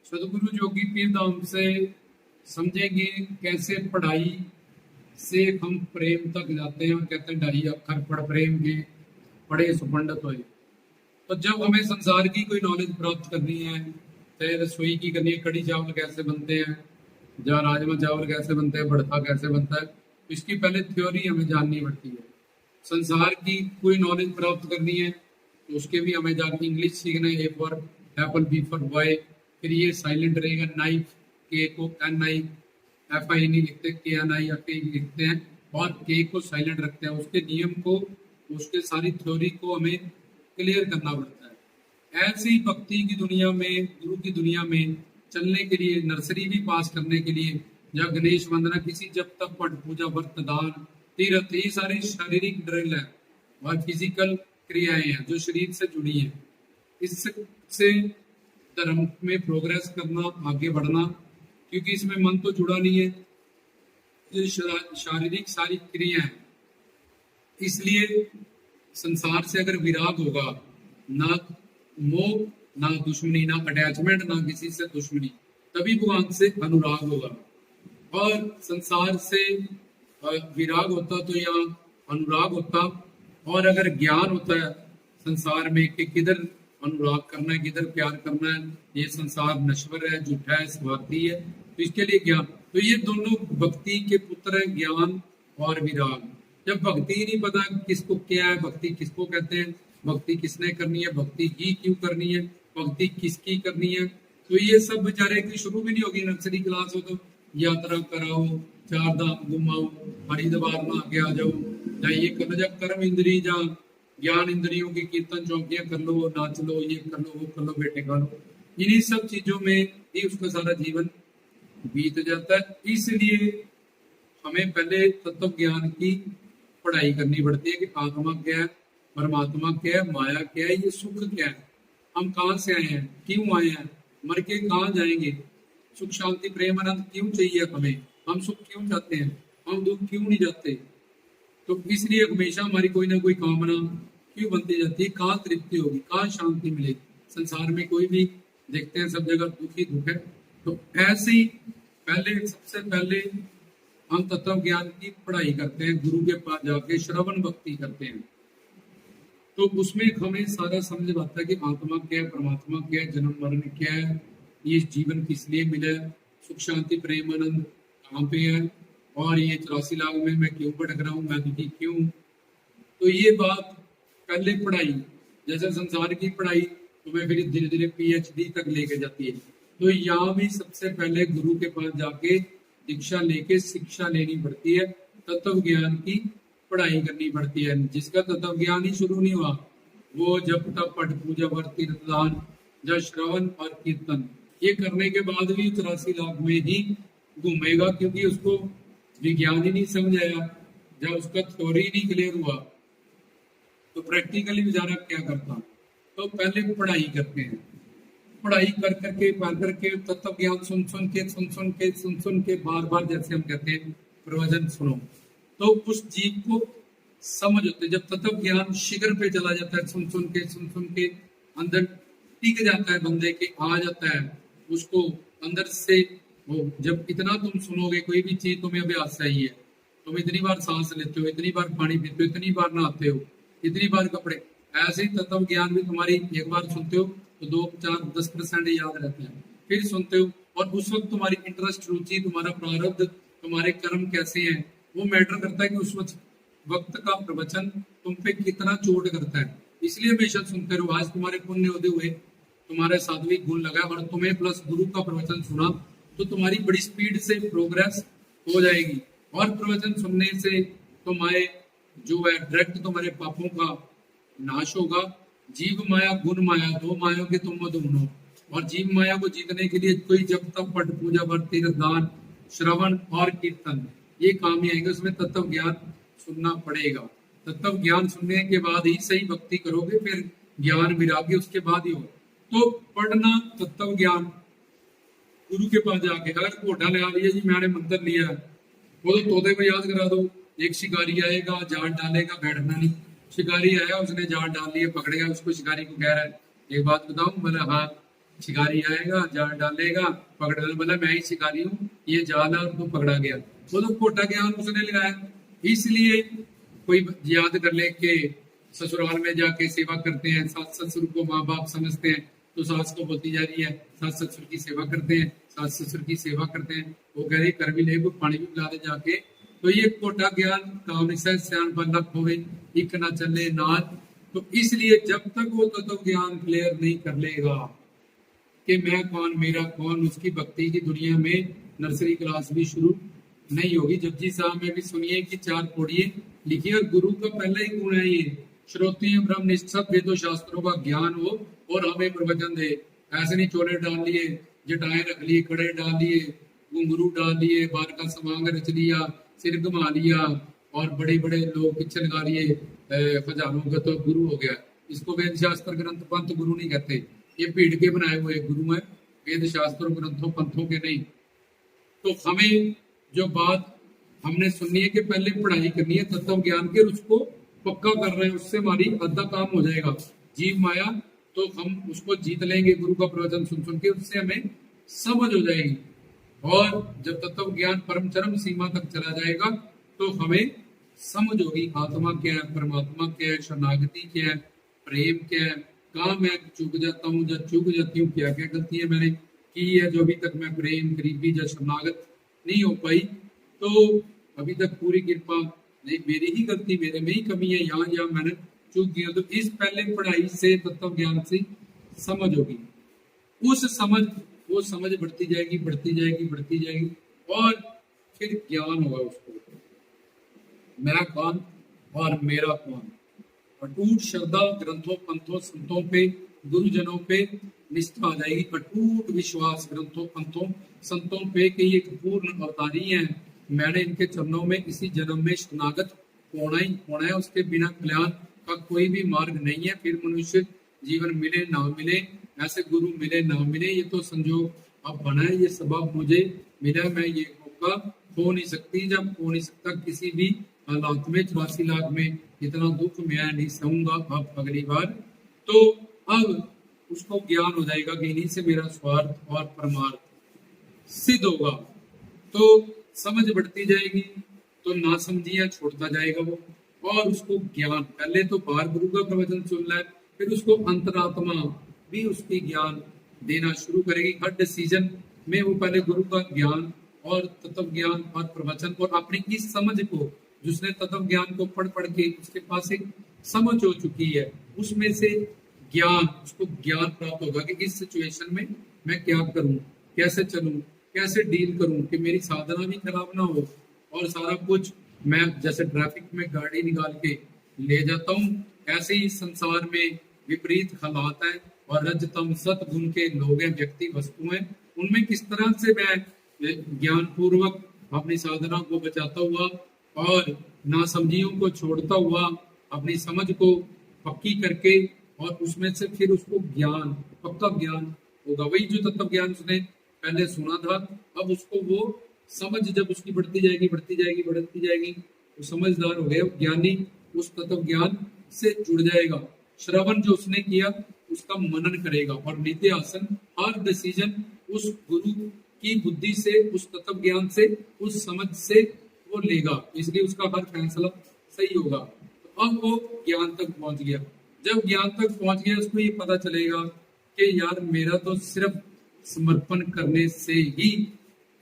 सदगुरु जोगी पीर धाम से समझेंगे कैसे पढ़ाई से हम प्रेम तक जाते हैं। कहते हैं ढाई अक्षर पढ़ प्रेम के पढ़े सो पंडित होए। तो जब हमें संसार की कोई नॉलेज प्राप्त करनी है, चाहे रसोई की करनी है, कड़ी चावल कैसे बनते हैं, जहाँ राजमा चावल कैसे बनते हैं, भड़था कैसे बनता है, इसकी पहले थ्योरी हमें जाननी पड़ती है। संसार की कोई नॉलेज प्राप्त करनी है तो उसके भी हमें जाके इंग्लिश सीखना है। A for apple, B for boy, फिर ये साइलेंट रहेगा नाइफ, के को एन आई एफ आई नहीं लिखते, के एन आई एफ आई लिखते हैं, और के को साइलेंट रखते हैं। उसके नियम को, उसके सारी थ्योरी को हमें क्लियर करना पड़ता है। ऐसे ही भक्ति की दुनिया में, गुरु की दुनिया में चलने के लिए, नर्सरी भी पास करने के लिए, या गणेश वंदना, किसी जब तक पट पूजा, व्रत, दान, तीर्थ, ये सारी शारीरिक ड्रिल है और फिजिकल क्रियाएं हैं जो शरीर से जुड़ी है। इससे धर्म में प्रोग्रेस करना, आगे बढ़ना, क्योंकि इसमें मन तो जुड़ा नहीं है, ये शारीरिक सारी क्रिया है। इसलिए संसार से अगर विराग होगा, ना मोह, ना दुश्मनी, ना अटैचमेंट, ना किसी से दुश्मनी, तभी भगवान से अनुराग होगा। और संसार से विराग होता तो यहाँ अनुराग होता, और अगर ज्ञान होता है संसार में कि किधर अनुराग करना है, किधर प्यार करना है, ये संसार नश्वर है, झूठा है, स्वार्थी है, तो इसके लिए ज्ञान। तो ये दोनों भक्ति के पुत्र हैं, ज्ञान और विराग। जब भक्ति ही नहीं पता किसको क्या है, भक्ति किसको कहते हैं, भक्ति किसने करनी है, भक्ति ही क्यों करनी है, भक्ति किसकी करनी है, तो ये सब बेचारे की शुरू भी नहीं होगी। नर्सरी क्लास हो तो यात्रा कराओ, चार धाम घुमाओ, हरिद्वार में आगे आ जाओ, जाइए कर, जब कर्म इंद्री जा ज्ञान इंद्रियों की कीर्तन चौकियां कर लो, नाच लो, ये कर लो, वो कर लो, बेटे खा लो, इन्हीं सब चीजों में ही उसका सारा जीवन बीत जाता है। इसलिए हमें पहले तत्व ज्ञान की पढ़ाई करनी पड़ती है कि आत्मा क्या है, परमात्मा क्या है, माया क्या है, ये सुख क्या है, हम कहाँ से आए हैं, क्यों आए हैं, मर के कहाँ जाएंगे, सुख शांति प्रेम आनंद क्यों चाहिए हमें, हम सुख क्यों चाहते हैं, हम दुख क्यों नहीं चाहते। तो इसलिए हमेशा हमारी कोई ना कोई कामना क्यों बनती जाती है, कहाँ तृप्ति होगी, कहाँ शांति मिलेगी। संसार में कोई भी देखते हैं सब जगह दुख ही दुख है। तो ऐसे ही पहले, सबसे पहले हम तत्व ज्ञान की पढ़ाई करते हैं, गुरु के पास जाके श्रवण भक्ति करते हैं। तो उसमें हमें सारा समझ आता है कि आत्मा क्या है, परमात्मा क्या है, जन्म मरण क्या है, ये जीवन किस लिए मिला है, सुख शांति प्रेम आनंद कहाँ पे है, और ये 84 लाख में मैं क्यों भटक रहा हूँ, मैं दुखी क्यों। तो ये बात पहले पढ़ाई, जैसे संसार की पढ़ाई तुम्हें फिर धीरे धीरे PhD तक लेके जाती है, तो यहाँ भी सबसे पहले गुरु के पास जाके दीक्षा लेके शिक्षा लेनी पड़ती है, तत्व ज्ञान की पढ़ाई करनी पड़ती है। जिसका तत्व ज्ञान ही शुरू नहीं हुआ, वो जब तक पट पूजा व्रत तीर्थ दान, जब श्रवण और कीर्तन ये करने के बाद भी 84 लाख में ही घूमेगा, क्योंकि उसको विज्ञान ही नहीं समझ आया। जब उसका थ्योरी नहीं क्लियर हुआ तो प्रैक्टिकली बेचारा क्या करता। तो पहले पढ़ाई करते हैं, पढ़ाई कर करके पढ़ करके तत्व ज्ञान सुन सुन के बार बार, जैसे हम कहते हैं प्रवचन सुनो, तो उस जीव को समझ होते। जब तत्व ज्ञान शिखर पे चला जाता है, सुन सुन के अंदर टिक जाता है, बंदे के आ जाता है, उसको अंदर से वो, जब इतना तुम सुनोगे, कोई भी चीज तुम्हें अभ्यास चाहिए, तुम इतनी बार सांस लेते हो, इतनी बार पानी पीते हो, इतनी बार नहाते हो, इतनी बार कपड़े, ऐसे ही तत्व ज्ञान भी तुम्हारी एक बार सुनते हो तो 2, 4, 10% याद रहते हैं, फिर सुनते हो, और उस वक्त तुम्हारी इंटरेस्ट, रुचि, तुम्हारा प्रारब्ध, तुम्हारे कर्म कैसे हैं, वो मैटर करता है कि उस वक्त का प्रवचन तुम पे कितना चोट करता है। इसलिए हमेशा सुनते रहो। आज तुम्हारे पुण्य होते हुए तुम्हारे सात्विक गुण लगा और तुम्हें प्लस गुरु का प्रवचन सुना, तो तुम्हारी बड़ी स्पीड से प्रोग्रेस हो जाएगी। और प्रवचन सुनने से तुम्हारे जो है डायरेक्ट तुम्हारे पापों का नाश होगा। जीव माया गुण माया, दो मायाओं के तुम दोनों, और जीव माया को जीतने के लिए कोई जब तक पट पूजा व्रत तीर्थ दान श्रवण और कीर्तन ये काम ही आएंगे, उसमें तत्व ज्ञान सुनना पड़ेगा। तत्व ज्ञान सुनने के बाद ही सही भक्ति करोगे, फिर ज्ञान विरागी उसके बाद ही हो। तो पढ़ना तत्व ज्ञान गुरु के पास जाके, अगर घोटा लगा लिया जी मैंने मंत्र लिया है, वो तो तोते को याद करा दो, एक शिकारी आएगा जाल डालेगा, बैठना नहीं। शिकारी आया, उसने जाल डाल लिया, पकड़ गया, उसको शिकारी को कह रहा है एक बात बताऊं, बोले हाँ, शिकारी आएगा, जाल डालेगा, पकड़ने बोला मैं ही शिकारी हूँ, ये जाल है और तू पकड़ा गया। वो तो खोटा ज्ञान उसने लगाया। इसलिए कोई याद कर ले कि ससुराल में जाके सेवा करते हैं, सास ससुर को माँ बाप समझते हैं, तो सास को बोलती जा रही है सास ससुर की सेवा करते हैं, सास ससुर की सेवा करते हैं। वो कह रहे कर भी ले, पानी भी पिला दे जाके। तो ये खोटा ज्ञान काम सियान बल्लभ होवे इक ना चले नाथ। तो इसलिए जब तक वो तत्व ज्ञान क्लियर नहीं कर लेगा कि मैं कौन मेरा कौन, उसकी भक्ति की दुनिया में नर्सरी क्लास भी शुरू नहीं होगी। जपजी साहब में भी सुनिए कि 4 पौड़िए लिखिए, और गुरु का पहला ही गुण है ये, श्रोतीय ब्रह्म निष्ठक वेदों शास्त्रों का ज्ञान हो और हमें प्रवचन दे। ऐसे नहीं चोले डाल लिए, जटाएं रख लिए, कड़े डाल लिए, घुंघरू डाल लिए, बाल का समांग रच लिया, सिर घुमा लिया और बड़े बड़े लोग किच्छ लगा लिए, हजारों का तो गुरु हो गया। इसको वेद शास्त्र ग्रंथ पंथ गुरु नहीं कहते, ये भीड़ के बनाए हुए गुरु हैं, वेद शास्त्रों ग्रंथों पंथों के नहीं। तो हमें जो बात हमने सुननी है कि पहले पढ़ाई करनी है तत्व ज्ञान के, उसको पक्का कर रहे हैं, उससे हमारी आधा काम हो जाएगा। जीव माया तो हम उसको जीत लेंगे, गुरु का प्रवचन सुन सुन के, उससे हमें समझ हो जाएगी। और जब तत्व ज्ञान परम चरम सीमा तक चला जाएगा तो हमें समझ होगी आत्मा क्या है, परमात्मा क्या है, शरणागति क्या है, प्रेम क्या है, कहाँ मैं चूक जाता हूँ, जब चूक जाती हूँ क्या क्या गलती है मैंने की है जो अभी तक मैं प्रेम गरीबी या शरणागत नहीं हो पाई। तो अभी तक पूरी कृपा नहीं, मेरी ही गलती, मेरे में ही कमी है, यहाँ यहाँ मैंने चूक किया। तो इस पहले पढ़ाई से तत्व ज्ञान से समझ होगी, उस समझ वो समझ बढ़ती जाएगी बढ़ती जाएगी बढ़ती जाएगी, और फिर ज्ञान होगा उसको, मैं कौन और मेरा कौन। अटूट श्रद्धा ग्रंथों पंथों संतों पे गुरुजनों पे निष्ठा आ जाएगी, अटूट विश्वास ग्रंथों पंथों संतों पे कि ये पूर्ण अवतारी हैं, मैंने इनके चरणों में इसी जन्म में शरणागत होना ही होना है, उसके बिना कल्याण का कोई भी मार्ग नहीं है। फिर मनुष्य जीवन मिले ना मिले, ऐसे गुरु मिले ना मिले, ये तो संजोग अब बना है, ये सबब मुझे मिला, मैं ये मौका हो नहीं सकती, जब हो नहीं सकता किसी भी हालात में, 84 लाख में इतना दुख मैं नहीं सहूंगा अब अगली बार। तो अब उसको ज्ञान हो जाएगा कि इन्हीं से मेरा स्वार्थ और परमार्थ सिद्ध होगा। तो समझ बढ़ती जाएगी, तो नासमझियां छोड़ता जाएगा वो, और उसको ज्ञान, पहले तो बाहर गुरु का प्रवचन सुन ले, फिर उसको अंतरात्मा भी उसकी ज्ञान देना शुरू करेगी। हर डिसीजन में वो पहले गुरु का ज्ञान और तत्व ज्ञान और प्रवचन और अपनी इस समझ को, जिसने तत्व ज्ञान को पढ़ पढ़ के उसके पास एक समझ हो चुकी है, उसमें से ज्ञान, उसको ज्ञान प्राप्त होगा कि इस सिचुएशन में मैं क्या करूं, कैसे चलूं, कैसे डील करूं कि मेरी साधना भी खराब ना हो, और सारा कुछ मैं जैसे ट्रैफिक में गाड़ी निकाल के ले जाता हूं, ऐसे ही संसार में विपरीत हालात है और रजतम सतगुण के लोग हैं, व्यक्ति वस्तु हैं, उनमें किस तरह से मैं ज्ञान पूर्वक अपनी साधना को बचाता हुआ और नासमझियों को छोड़ता हुआ अपनी समझ को पक्की करके, और उसमें से फिर उसको ज्ञान, पक्का ज्ञान होगा, वही जो तत्व ज्ञान उसने पहले सुना था, अब उसको वो समझ जब उसकी बढ़ती जाएगी बढ़ती जाएगी बढ़ती जाएगी, वो समझदार हो गया, ज्ञानी उस तत्व ज्ञान से जुड़ जाएगा। श्रवण जो उसने किया उसका मनन करेगा, और नित्य आसन हर डिसीजन उस गुरु की बुद्धि से, उस तत्व ज्ञान से, उस समझ से वो लेगा, इसलिए उसका हर फैसला सही होगा। तो अब वो ज्ञान तक पहुंच गया, जब ज्ञान तक पहुंच गया उसको ये पता चलेगा कि यार मेरा तो सिर्फ समर्पण करने से ही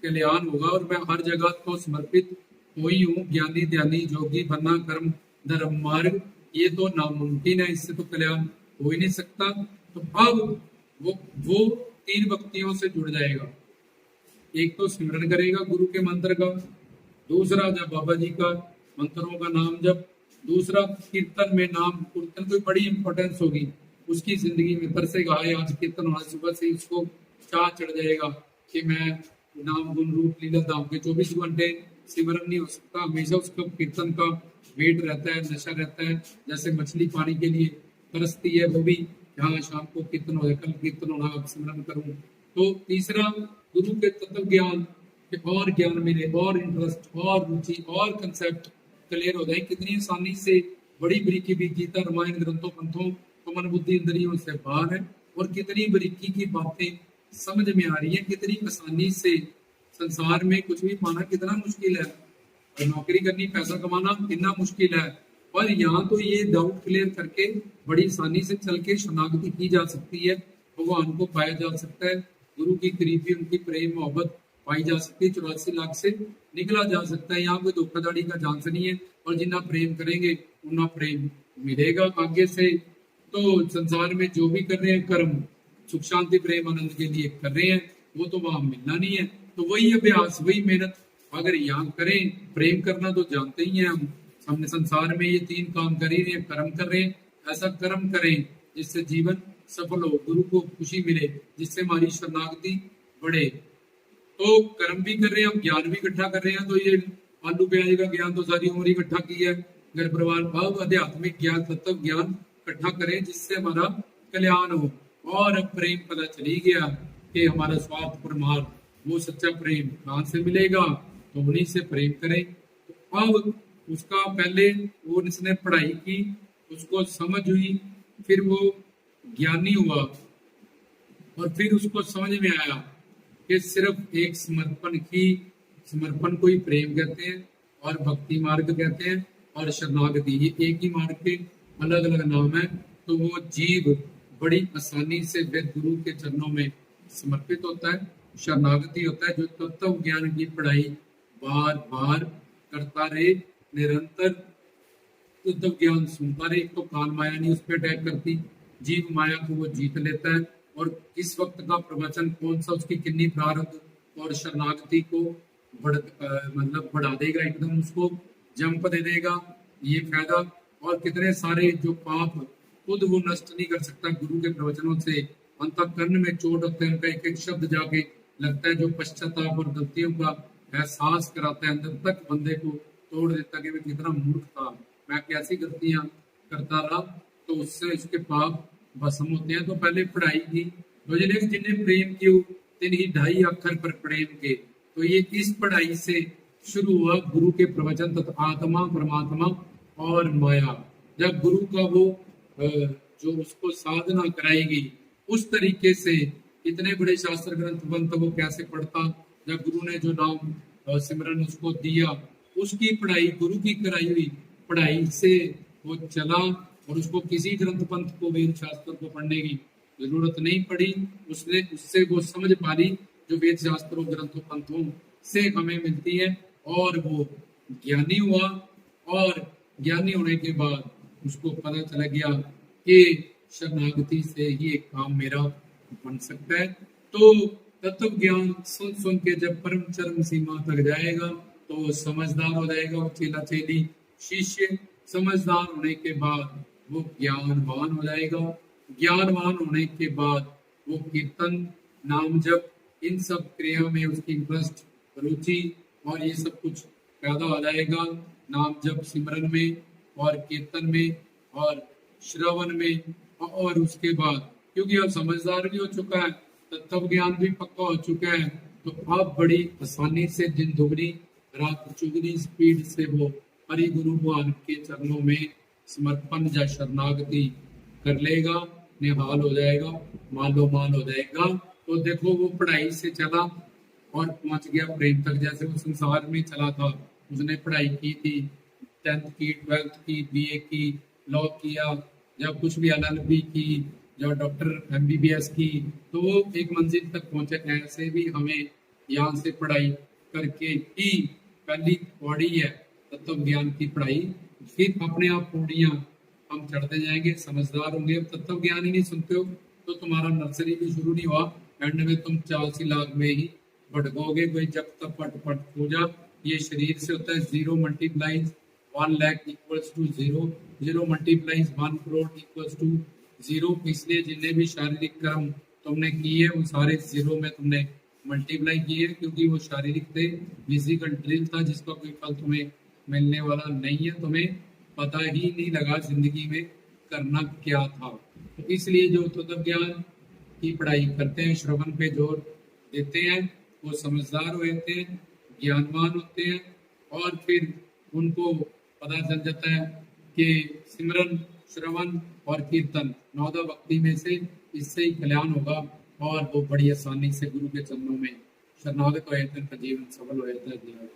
कल्याण होगा, और मैं हर जगह को समर्पित हुई हूँ, ज्ञानी ध्यानी जोगी बनना कर्म धर्म मार्ग, ये तो नामुमकिन है, इससे तो कल्याण हो ही नहीं सकता। तो अब वो 3 भक्तियों से जुड़ जाएगा, एक तो स्मरण करेगा गुरु के मंत्र का, दूसरा जब बाबा जी का मंत्रों का नाम जब, दूसरा कीर्तन में नाम कीर्तन की बड़ी इंपॉर्टेंस होगी उसकी जिंदगी में, तरसेगा है आज कीर्तन होना, सुबह से उसको चाह चढ़ जाएगा कि मैं नाम गुण रूप लीला धाम के 24 घंटे सिमरन नहीं हो सकता, हमेशा उसका कीर्तन का वेट रहता है, नशा रहता है, जैसे मछली पानी के लिए तरसती है, वो भी यहाँ शाम को कीर्तन हो जाए, कल कीर्तन होना, अब सिमरन करूं। तो तीसरा गुरु के तत्व ज्ञान के और ज्ञान मिले, और इंटरेस्ट और रुचि और कंसेप्ट क्लियर हो जाए, कितनी आसानी से बड़ी बड़ी की भी गीता रामायण ग्रंथों पंथों तो मन बुद्धि इंद्रियों से बाहर है, और कितनी बारीकी की बातें समझ में आ रही है, कितनी आसानी से संसार में कुछ भी पाना कितना मुश्किल है, और नौकरी करनी पैसा कमाना कितना मुश्किल है। और यहाँ तो ये डाउट क्लियर करके बड़ी आसानी से चल के शनाख्ती की जा सकती है, भगवान को पाया जा सकता है, गुरु की करीबी उनकी प्रेम मोहब्बत पाई जा सकती है, 84 लाख से निकला जा सकता है। यहाँ कोई धोखाधड़ी का चांस नहीं है, और जितना प्रेम करेंगे उतना प्रेम मिलेगा आगे से। तो संसार में जो भी कर रहे हैं कर्म सुख शांति प्रेम आनंद के लिए कर रहे हैं, वो तो वहां मिलना नहीं है। तो वही अभ्यास वही मेहनत अगर यहाँ करें, प्रेम करना तो जानते ही हैं हम, हमने संसार में ये 3 काम कर ही रहे हैं, कर्म कर रहे हैं, ऐसा कर्म करें जिससे जीवन सफल हो, गुरु को खुशी मिले, जिससे हमारी शरणागति बढ़े। तो कर्म भी कर रहे हैं हम, ज्ञान भी इकट्ठा कर रहे हैं। तो ये आलू प्याज का ज्ञान तो सारी उम्र इकट्ठा की है, घर परिवार भाव आध्यात्मिक ज्ञान तत्व ज्ञान इकट्ठा करें जिससे हमारा कल्याण हो। और अब प्रेम पता चली गया कि हमारा स्वार्थ परमार्थ, वो सच्चा प्रेम कहाँ से मिलेगा, तो उन्हीं से प्रेम करें। तो अब उसका पहले वो इसने पढ़ाई की, उसको समझ हुई, फिर वो ज्ञानी हुआ, और फिर उसको समझ में आया कि सिर्फ एक समर्पण को ही प्रेम कहते हैं, और भक्ति मार्ग कहते हैं, और शरणागति, ये एक ही मार्ग के अलग अलग नाम है। तो वो जीव बड़ी आसानी से फिर गुरु के चरणों में समर्पित होता है, शरणागति होता है, जो तत्व ज्ञान की पढ़ाई बार बार करता रहे, निरंतर तत्व ज्ञान सुनता रहे। तो काल माया नहीं उस पर अटैक करती, जीव माया को वो जीत लेता है, और किस वक्त का प्रवचन कौन सा, उसकी कितनी प्रारब्ध और शरणागति को मतलब बढ़ा देगा, एकदम उसको जंप दे देगा, ये फायदा। और कितने सारे जो पाप खुद वो नष्ट नहीं कर सकता गुरु के प्रवचनों से, अंतःकरण में चोट होते हैं, उनका एक एक शब्द जाके लगता है, जो पश्चाताप और गलतियों का एहसास कराता है, अंदर तक बंदे को तोड़ देता कि मैं कितना मूर्ख था, मैं कैसी गलतियां करता रहा। तो उससे इसके पाप भस्म होते हैं। तो पहले पढ़ाई की, तो जिन्हें प्रेम कियो तिन्ही 2.5 अक्षर पर प्रेम के, तो ये इस पढ़ाई से शुरू हुआ गुरु के प्रवचन तथा आत्मा परमात्मा और माया। जब गुरु का वो जो उसको साधना कराई गई, उस तरीके से इतने बड़े शास्त्र ग्रंथ बनता वो कैसे पढ़ता, जब गुरु ने जो नाम सिमरन उसको दिया, उसकी पढ़ाई गुरु की कराई हुई पढ़ाई से वो चला, और उसको किसी ग्रंथ पंथ को वेद शास्त्र को पढ़ने की जरूरत नहीं पड़ी। उसने उससे वो समझ पा ली जो वेद शास्त्रों ग्रंथों पंथों से हमें मिलती है, और वो ज्ञानी हुआ। और ज्ञानी होने के बाद उसको पता चला गया कि शरणागति से ही एक काम मेरा बन सकता है। तो तत्व ज्ञान सुन सुन के जब परम चरम सीमा तक जाएगा तो वो समझदार हो जाएगा, वो चेला चेली शिष्य समझदार होने के बाद वो ज्ञानवान हो जाएगा। ज्ञानवान होने के बाद वो कीर्तन नाम जप इन सब क्रिया में उसकी इंटरेस्ट रुचि और ये सब कुछ पैदा हो जाएगा, नाम जप सिमरन में और कीर्तन में और श्रवण में। और उसके बाद क्योंकि अब समझदार भी हो चुका है, तत्व ज्ञान भी पक्का हो चुका है, तो अब बड़ी आसानी से दिन दुगनी रात चुगनी स्पीड से वो हरि गुरु भगवान के चरणों में समर्पण या शरणागति कर लेगा, निहाल हो जाएगा, मालो माल हो जाएगा। तो देखो वो पढ़ाई से चला और पहुंच गया प्रेम तक। जैसे वो संसार में चला था, उसने पढ़ाई की थी, 10th की 12th की बीए की, लॉ किया, जब कुछ भी LLB की, जब डॉक्टर MBBS की, तो वो एक मंजिल तक पहुंचे। ऐसे भी हमें यहाँ से पढ़ाई करके ही पहली पौड़ी है तत्व ज्ञान की पढ़ाई, फिर अपने आप पौड़ियाँ हम चढ़ते जाएंगे, समझदार होंगे। अब तत्व ज्ञान ही नहीं सुनते हो तो तुम्हारा नर्सरी भी शुरू नहीं हुआ, एंड में तुम 84 लाख में ही भटकोगे। भाई जब तक पट पट पूजा ये शरीर से होता है, 0 multiplies 1 lakh equals to 0, 0 multiplies 1 crore equals to 0। इसलिए जितने भी शारीरिक कर्म तुमने किए वो सारे 0 में तुमने मल्टीप्लाई किए, क्योंकि वो शारीरिक थे, फिजिकल ड्रिल था जिसका कोई फल तुम्हें मिलने वाला नहीं है, तुम्हें पता ही नहीं लगा जिंदगी में करना क्या था। तो इसलिए जो तत्व ज्ञान की पढ़ाई करते हैं, श्रवण पे जोर देते हैं, वो समझदार होते हैं, ज्ञानवान होते हैं, और फिर उनको पता चल जाता है कि सिमरन श्रवण और कीर्तन 9 भक्ति में से इससे ही कल्याण होगा और वो बड़ी आसानी से गुरु के चरणों में शरणागत हो जाते हैं, उनका जीवन सफल हो जाता है।